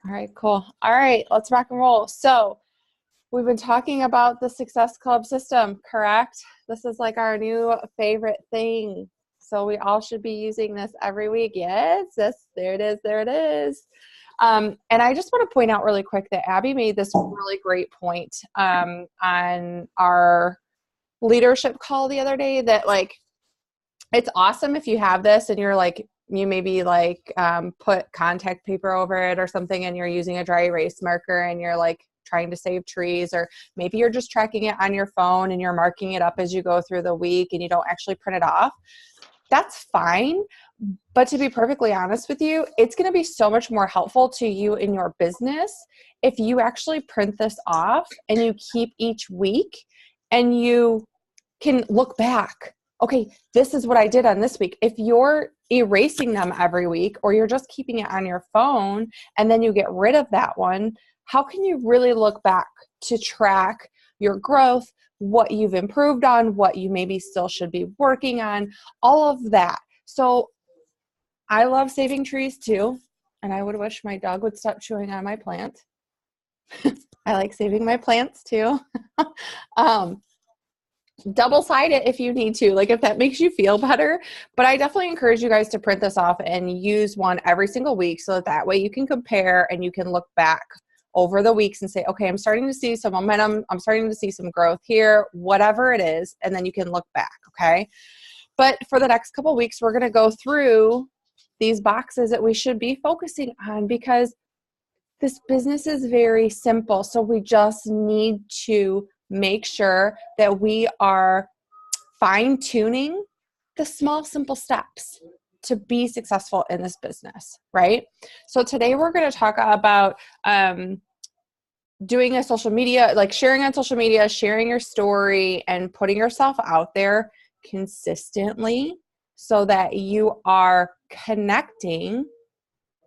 All right, cool. All right, let's rock and roll. So we've been talking about the Success Club system, correct? This is like our new favorite thing. So we all should be using this every week. Yes, there it is. There it is. And I just want to point out really quick that Abby made this really great point on our leadership call the other day that like, it's awesome if you have this and you're like, you maybe like put contact paper over it or something and you're using a dry erase marker and you're like trying to save trees, or maybe you're just tracking it on your phone and you're marking it up as you go through the week and you don't actually print it off. That's fine. But to be perfectly honest with you, it's going to be so much more helpful to you in your business if you actually print this off and you keep each week and you can look back. Okay, this is what I did on this week. If you're erasing them every week or you're just keeping it on your phone and then you get rid of that one, how can you really look back to track your growth, what you've improved on, what you maybe still should be working on, all of that. So I love saving trees too, and I would wish my dog would stop chewing on my plant. I like saving my plants too. Double side it if you need to, like if that makes you feel better. But I definitely encourage you guys to print this off and use one every single week so that way you can compare and you can look back over the weeks and say, okay, I'm starting to see some momentum. I'm starting to see some growth here, whatever it is. And then you can look back. Okay. But for the next couple of weeks, we're going to go through these boxes that we should be focusing on because this business is very simple. So we just need to make sure that we are fine-tuning the small, simple steps to be successful in this business, right? So today we're going to talk about doing a social media, like sharing on social media, sharing your story and putting yourself out there consistently so that you are connecting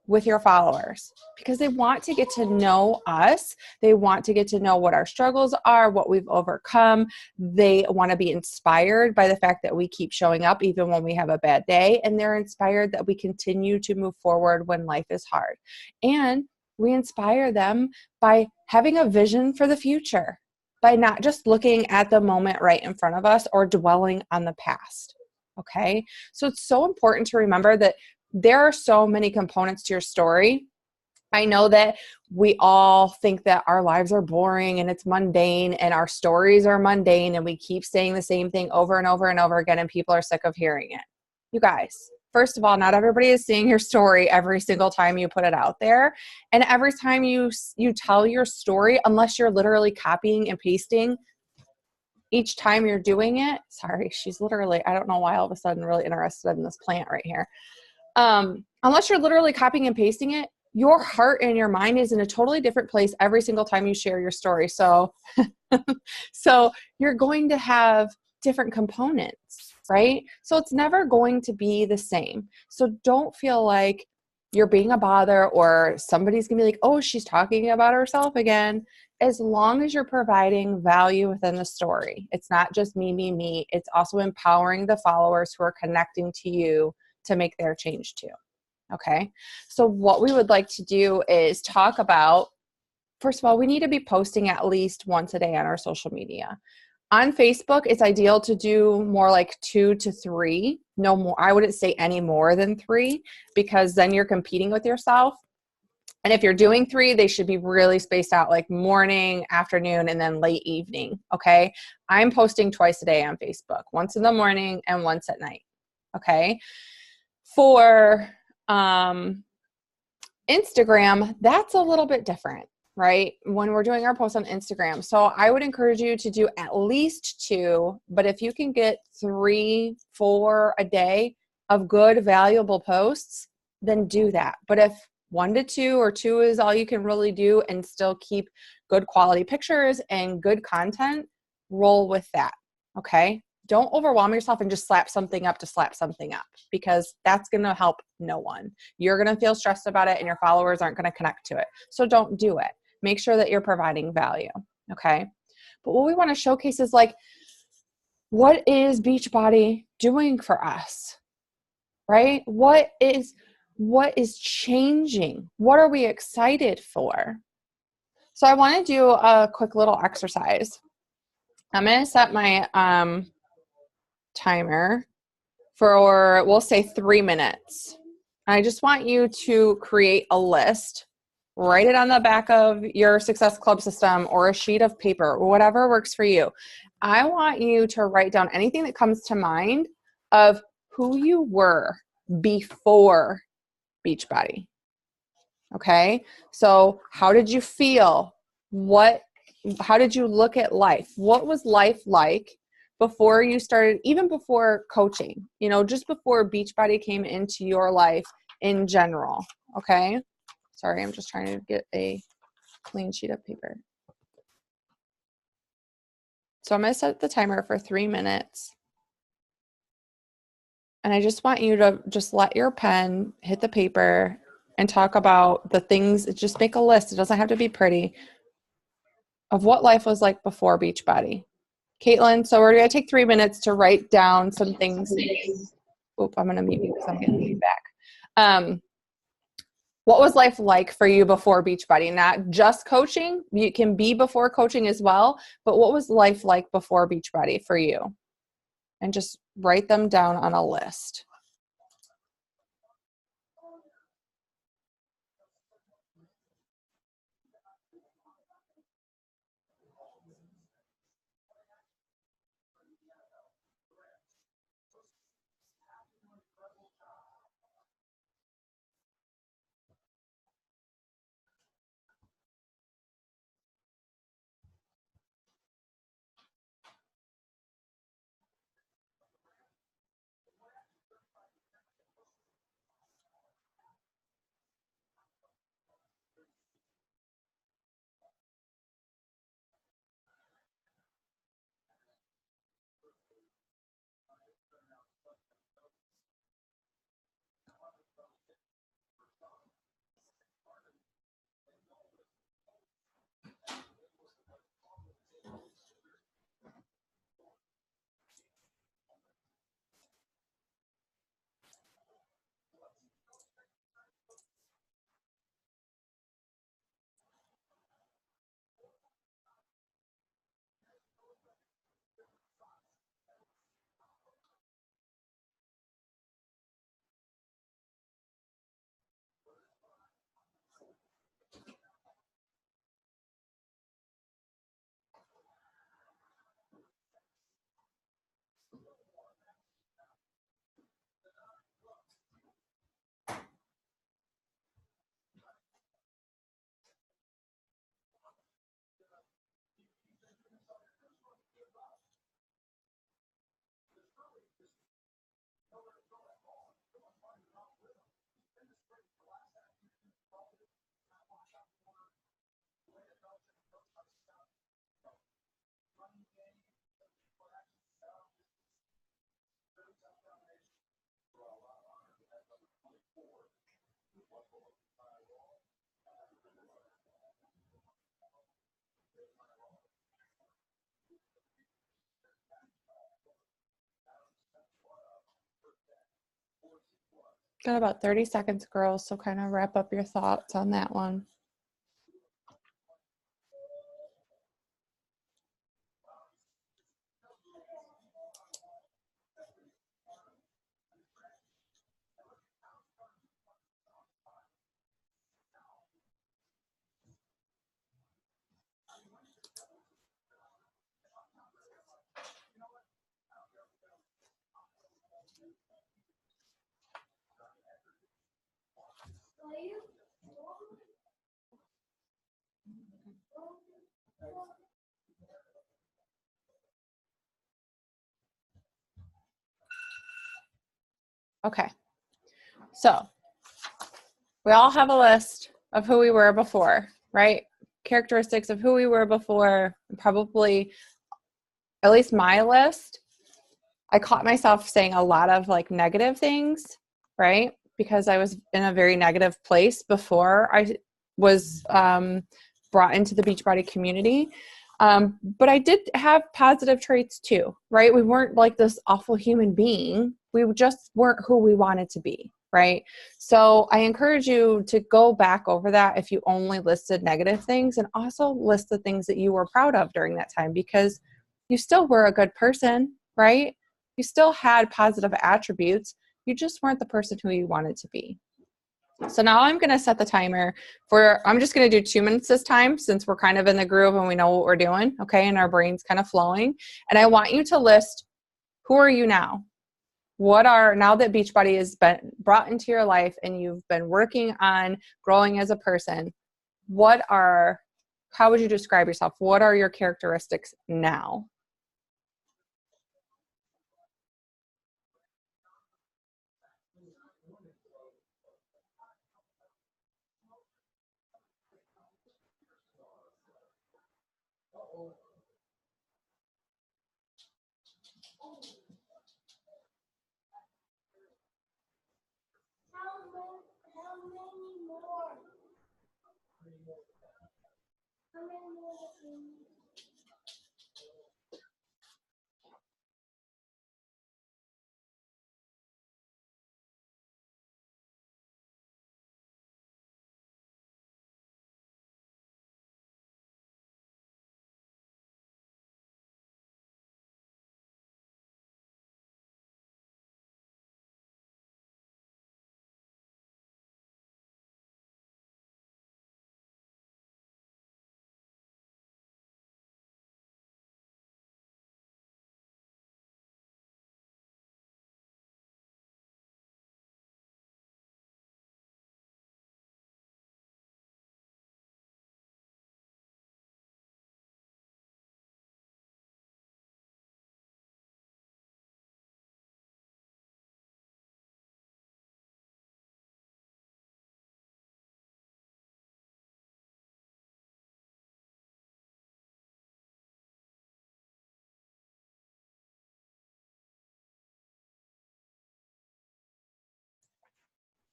with your followers because they want to get to know us. They want to get to know what our struggles are, what we've overcome. They want to be inspired by the fact that we keep showing up even when we have a bad day. And they're inspired that we continue to move forward when life is hard. And we inspire them by having a vision for the future, by not just looking at the moment right in front of us or dwelling on the past. Okay. So it's so important to remember that there are so many components to your story. I know that we all think that our lives are boring and it's mundane and our stories are mundane and we keep saying the same thing over and over and over again and people are sick of hearing it. You guys, first of all, not everybody is seeing your story every single time you put it out there. And every time you tell your story, unless you're literally copying and pasting each time you're doing it. Sorry, she's literally, I don't know why all of a sudden really interested in this plant right here. Unless you're literally copying and pasting it, your heart and your mind is in a totally different place every single time you share your story. So, so you're going to have different components, right? So it's never going to be the same. So don't feel like you're being a bother or somebody's gonna be like, oh, she's talking about herself again. As long as you're providing value within the story, it's not just me. It's also empowering the followers who are connecting to you to make their change too. Okay. So what we would like to do is talk about, first of all, we need to be posting at least once a day on our social media. On Facebook, it's ideal to do more like 2 to 3, no more. I wouldn't say any more than 3 because then you're competing with yourself. And if you're doing 3, they should be really spaced out like morning, afternoon, and then late evening. Okay. I'm posting twice a day on Facebook, once in the morning and once at night. Okay. For Instagram, that's a little bit different, right? When we're doing our posts on Instagram. So I would encourage you to do at least 2, but if you can get 3, 4 a day of good, valuable posts, then do that. But if 1 to 2 or 2 is all you can really do and still keep good quality pictures and good content, roll with that. Okay. Don't overwhelm yourself and just slap something up to slap something up because that's going to help no one. You're going to feel stressed about it and your followers aren't going to connect to it. So don't do it. Make sure that you're providing value. Okay. But what we want to showcase is like, what is Beachbody doing for us? Right? What is changing? What are we excited for? So I want to do a quick little exercise. I'm going to set my timer for, we'll say 3 minutes. I just want you to create a list, write it on the back of your Success Club system or a sheet of paper, whatever works for you. I want you to write down anything that comes to mind of who you were before Beachbody. Okay? So how did you feel? How did you look at life? What was life like before you started, even before coaching, just before Beachbody came into your life in general? Okay? Sorry, I'm just trying to get a clean sheet of paper. So I'm going to set the timer for 3 minutes. And I just want you to just let your pen hit the paper and talk about the things, just make a list. It doesn't have to be pretty, of what life was like before Beachbody. Caitlin, so we're going to take 3 minutes to write down some things. Oop, I'm going to mute you because I'm getting feedback. What was life like for you before Beachbody? Not just coaching. You can be before coaching as well, but what was life like before Beachbody for you? And just write them down on a list. Got about 30 seconds, girls, so kind of wrap up your thoughts on that one. Okay, so we all have a list of who we were before, right? Characteristics of who we were before, probably at least my list. I caught myself saying a lot of like negative things, right? Because I was in a very negative place before I was brought into the Beachbody community. But I did have positive traits too, right? We weren't like this awful human being. We just weren't who we wanted to be. right? So I encourage you to go back over that if you only listed negative things, and also list the things that you were proud of during that time, because you still were a good person, right? You still had positive attributes. You just weren't the person who you wanted to be. So now I'm going to set the timer I'm just going to do 2 minutes this time, since we're kind of in the groove and we know what we're doing, okay? And our brain's kind of flowing. And I want you to list, who are you now? Now that Beachbody has been brought into your life and you've been working on growing as a person, how would you describe yourself? What are your characteristics now?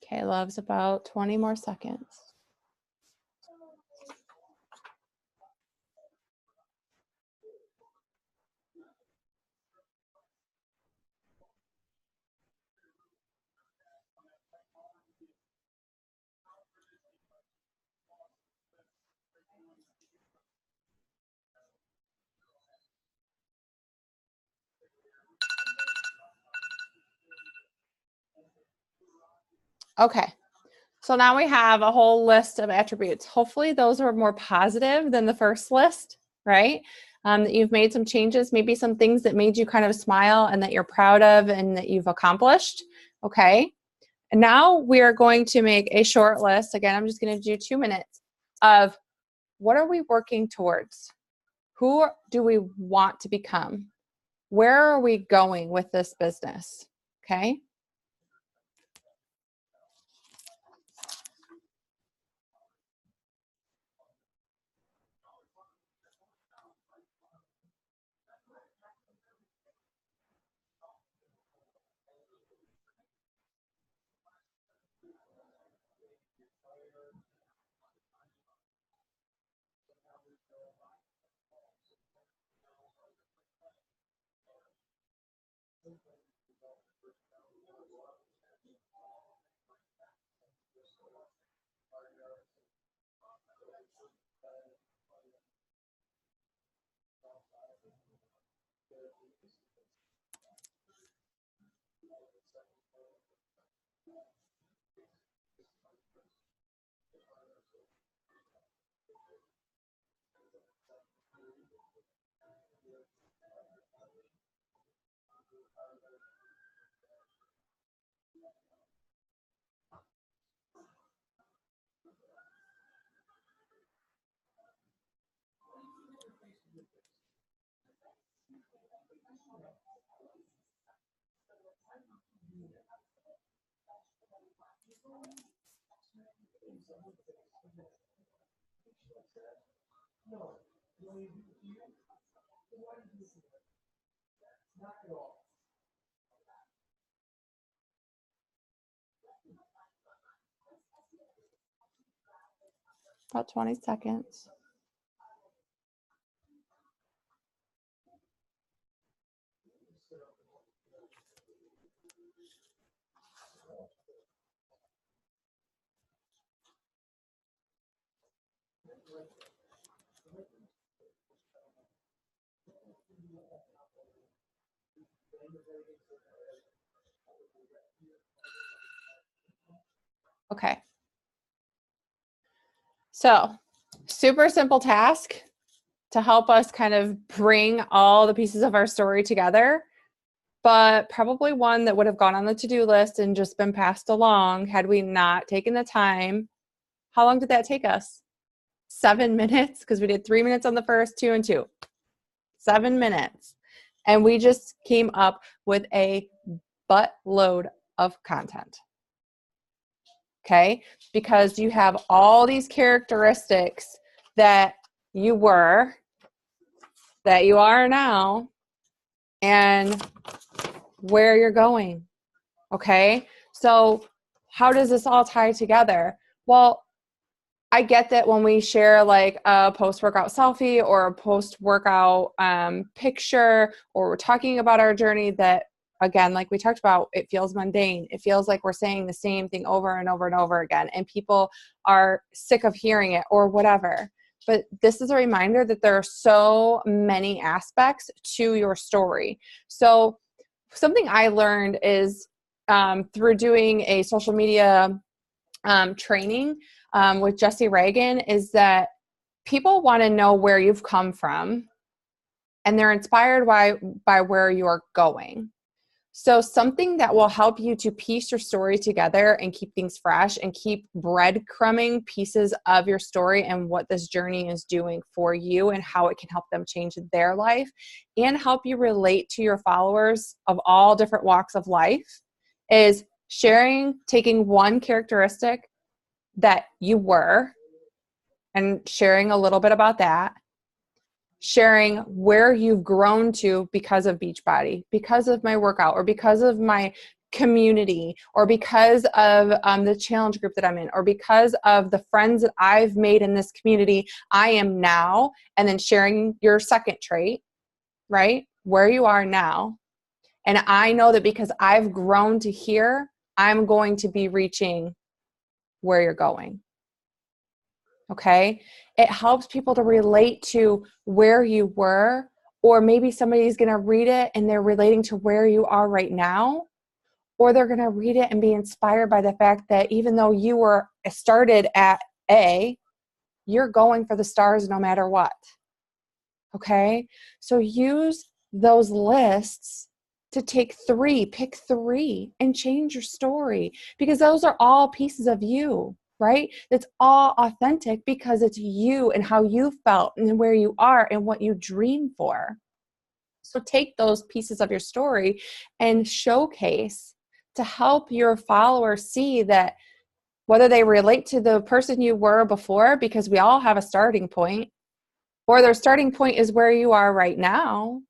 Okay, loves, about 20 more seconds. Okay, so now we have a whole list of attributes. Hopefully those are more positive than the first list, right? That you've made some changes, maybe some things that made you kind of smile and that you're proud of and that you've accomplished, okay? And now we are going to make a short list. Again, I'm just going to do 2 minutes of, what are we working towards? Who do we want to become? Where are we going with this business? Okay. About 20 seconds. Okay. So, super simple task to help us kind of bring all the pieces of our story together, but probably one that would have gone on the to-do list and just been passed along had we not taken the time. How long did that take us? 7 minutes, because we did 3 minutes on the first, 2 and 2. 7 minutes. And we just came up with a buttload of content. Okay? Because you have all these characteristics that you were, that you are now, and where you're going. Okay? So how does this all tie together? Well, I get that when we share like a post-workout selfie or a post-workout picture, or we're talking about our journey, that again, like we talked about, it feels mundane. It feels like we're saying the same thing over and over and over again, and people are sick of hearing it or whatever. But this is a reminder that there are so many aspects to your story. So something I learned is through doing a social media training with Jesse Reagan, is that people want to know where you've come from, and they're inspired by where you're going. So something that will help you to piece your story together and keep things fresh and keep breadcrumbing pieces of your story and what this journey is doing for you and how it can help them change their life and help you relate to your followers of all different walks of life, is taking one characteristic that you were and sharing a little bit about that, sharing where you've grown to because of Beachbody, because of my workout, or because of my community, or because of the challenge group that I'm in, or because of the friends that I've made in this community, I am now, and then sharing your second trait, right? Where you are now. And I know that because I've grown to here, I'm going to be reaching where you're going. Okay? It helps people to relate to where you were, or maybe somebody's going to read it and they're relating to where you are right now, or they're going to read it and be inspired by the fact that even though you were started at A, you're going for the stars no matter what. Okay? So use those lists to pick three and change your story, because those are all pieces of you. Right? It's all authentic because it's you and how you felt and where you are and what you dream for. So take those pieces of your story and showcase to help your followers see that whether they relate to the person you were before, because we all have a starting point, or their starting point is where you are right now,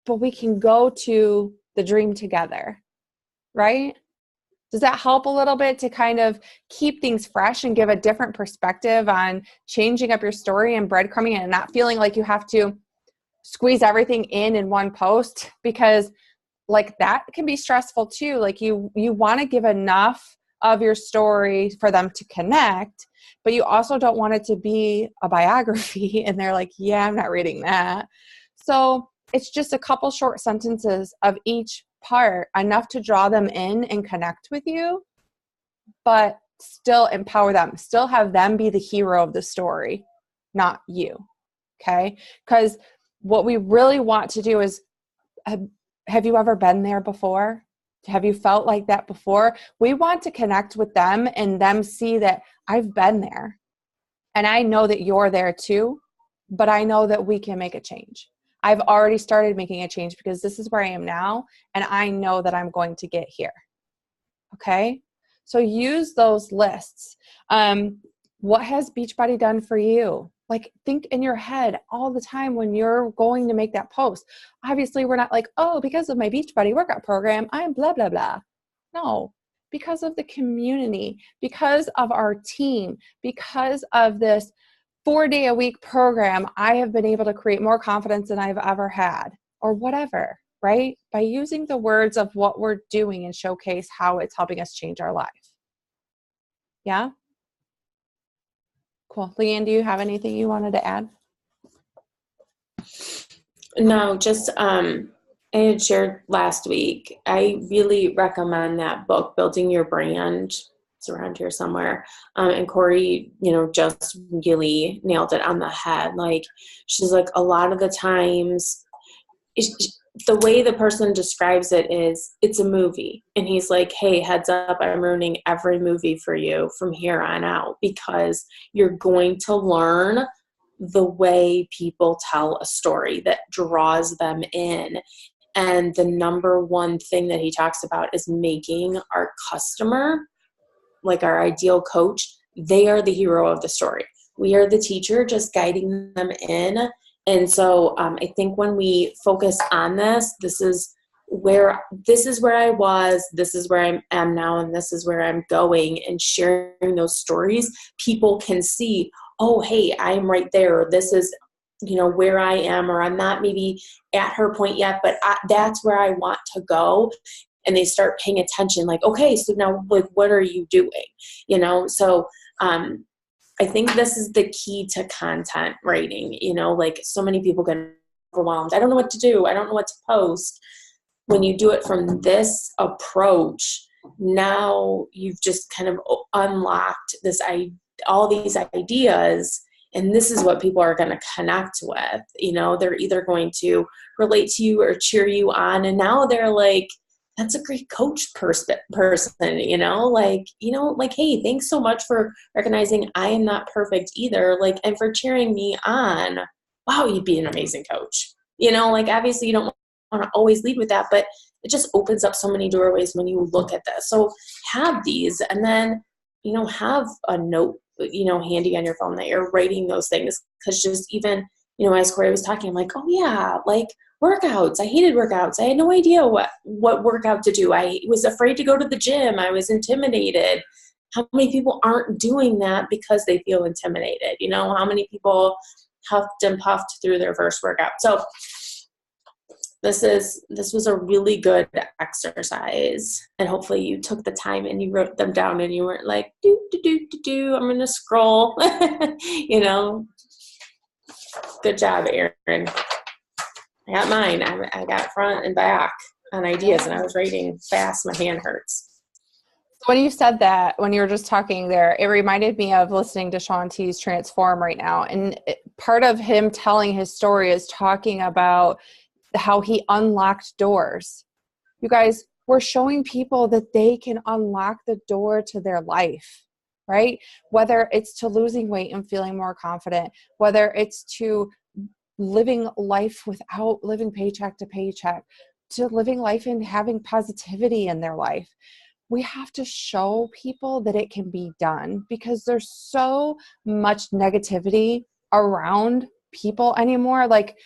but we can go to the dream together, right? Does that help a little bit to kind of keep things fresh and give a different perspective on changing up your story and breadcrumbing it and not feeling like you have to squeeze everything in one post? Because like that can be stressful too. Like you want to give enough of your story for them to connect, but you also don't want it to be a biography and they're like, yeah, I'm not reading that. So it's just a couple short sentences of each part, enough to draw them in and connect with you, but still empower them, still have them be the hero of the story, not you. Okay? Because what we really want to do is, have you ever been there before? Have you felt like that before? We want to connect with them and them see that I've been there and I know that you're there too, but I know that we can make a change. I've already started making a change because this is where I am now, and I know that I'm going to get here. Okay? So use those lists. What has Beachbody done for you? Like, think in your head all the time when you're going to make that post. Obviously, we're not like, oh, because of my Beachbody workout program, I'm blah, blah, blah. No, because of the community, because of our team, because of this 4-day-a-week program, I have been able to create more confidence than I've ever had, or whatever, right? By using the words of what we're doing and showcase how it's helping us change our life. Yeah? Cool. Leanne, do you have anything you wanted to add? No, just I had shared last week. I really recommend that book, Building Your Brand. It's around here somewhere. And Corey, just really nailed it on the head. Like, she's like, a lot of the times, the way the person describes it is, it's a movie. And he's like, hey, heads up, I'm ruining every movie for you from here on out, because you're going to learn the way people tell a story that draws them in. And the number one thing that he talks about is making our customer, like our ideal coach, they are the hero of the story. We are the teacher just guiding them in. And so I think when we focus on this is where I was, this is where I am now, and this is where I'm going, and sharing those stories, people can see, oh, hey, I'm right there. This is, where I am, or I'm not maybe at her point yet, but that's where I want to go. And they start paying attention, like, okay, so now, like, what are you doing? So I think this is the key to content writing. Like, so many people get overwhelmed. I don't know what to do. I don't know what to post. When you do it from this approach, now you've just kind of unlocked all these ideas, and this is what people are going to connect with. They're either going to relate to you or cheer you on, and now they're like, that's a great coach person, like, hey, thanks so much for recognizing I am not perfect either, like, and for cheering me on. Wow, you'd be an amazing coach. Like, obviously you don't want to always lead with that, but it just opens up so many doorways when you look at this. So have these, and then, have a note, handy on your phone that you're writing those things. Because just even, as Corey was talking, I'm like, oh yeah, like, workouts. I hated workouts. I had no idea what workout to do. I was afraid to go to the gym. I was intimidated. How many people aren't doing that because they feel intimidated? How many people huffed and puffed through their first workout? So this was a really good exercise, and hopefully you took the time and you wrote them down, and you weren't like, I'm going to scroll. Good job, Erin. I got mine. I got front and back on ideas, and I was writing fast. My hand hurts. When you said that, when you were just talking there, it reminded me of listening to Shaun T's Transform right now. And part of him telling his story is talking about how he unlocked doors. You guys, we're showing people that they can unlock the door to their life, right? Whether it's to losing weight and feeling more confident, whether it's to living life without living paycheck to paycheck, to living life and having positivity in their life. We have to show people that it can be done, because there's so much negativity around people anymore. Like,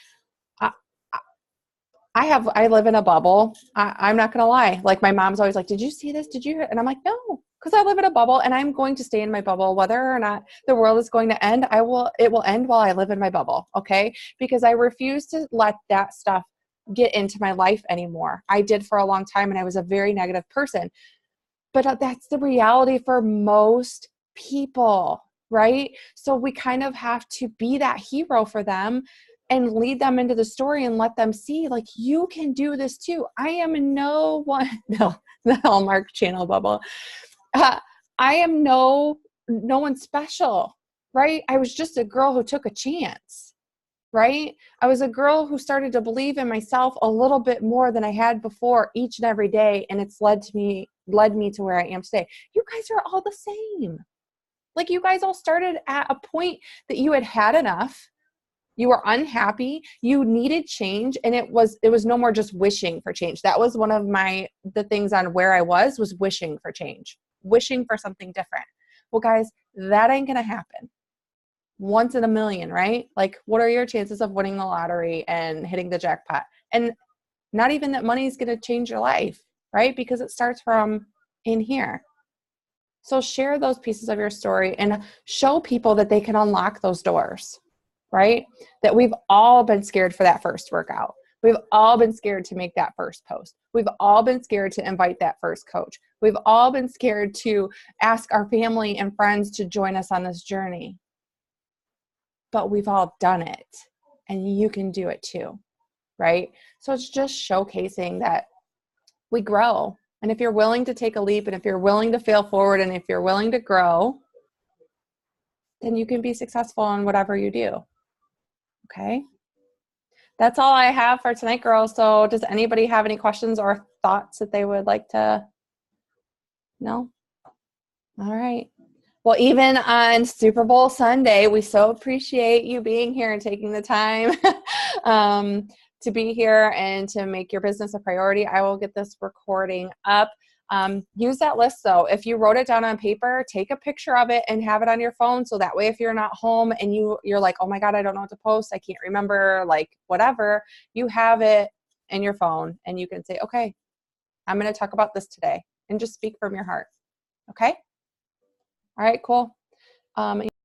I live in a bubble. I'm not going to lie. Like, my mom's always like, did you see this? Did you? And I'm like, no, because I live in a bubble, and I'm going to stay in my bubble, whether or not the world is going to end. It will end while I live in my bubble. Okay. Because I refuse to let that stuff get into my life anymore. I did for a long time, and I was a very negative person, but that's the reality for most people, right? So we kind of have to be that hero for them and lead them into the story and let them see, like, you can do this too. I am no one, no, the Hallmark Channel bubble. I am no one special, right? I was just a girl who took a chance, right? I was a girl who started to believe in myself a little bit more than I had before each and every day. And it's led me to where I am today. You guys are all the same. Like, you guys all started at a point that you had enough. You were unhappy, you needed change, and it was no more just wishing for change. That was one of the things on where I was wishing for change, wishing for something different. Well, guys, that ain't going to happen. Once in a million, right? Like, what are your chances of winning the lottery and hitting the jackpot? And not even that money is going to change your life, right? Because it starts from in here. So share those pieces of your story and show people that they can unlock those doors. Right? That we've all been scared for that first workout. We've all been scared to make that first post. We've all been scared to invite that first coach. We've all been scared to ask our family and friends to join us on this journey. but we've all done it, and you can do it too, right? So it's just showcasing that we grow. And if you're willing to take a leap, and if you're willing to fail forward, and if you're willing to grow, then you can be successful in whatever you do. Okay? That's all I have for tonight, girls. So does anybody have any questions or thoughts that they would like to know? All right. Well, even on Super Bowl Sunday, we so appreciate you being here and taking the time to be here and to make your business a priority. I will get this recording up. Use that list, though. If you wrote it down on paper, take a picture of it and have it on your phone. So that way, if you're not home and you're like, oh my God, I don't know what to post, I can't remember, like whatever, you have it in your phone and you can say, okay, I'm going to talk about this today, and just speak from your heart. Okay? All right, cool.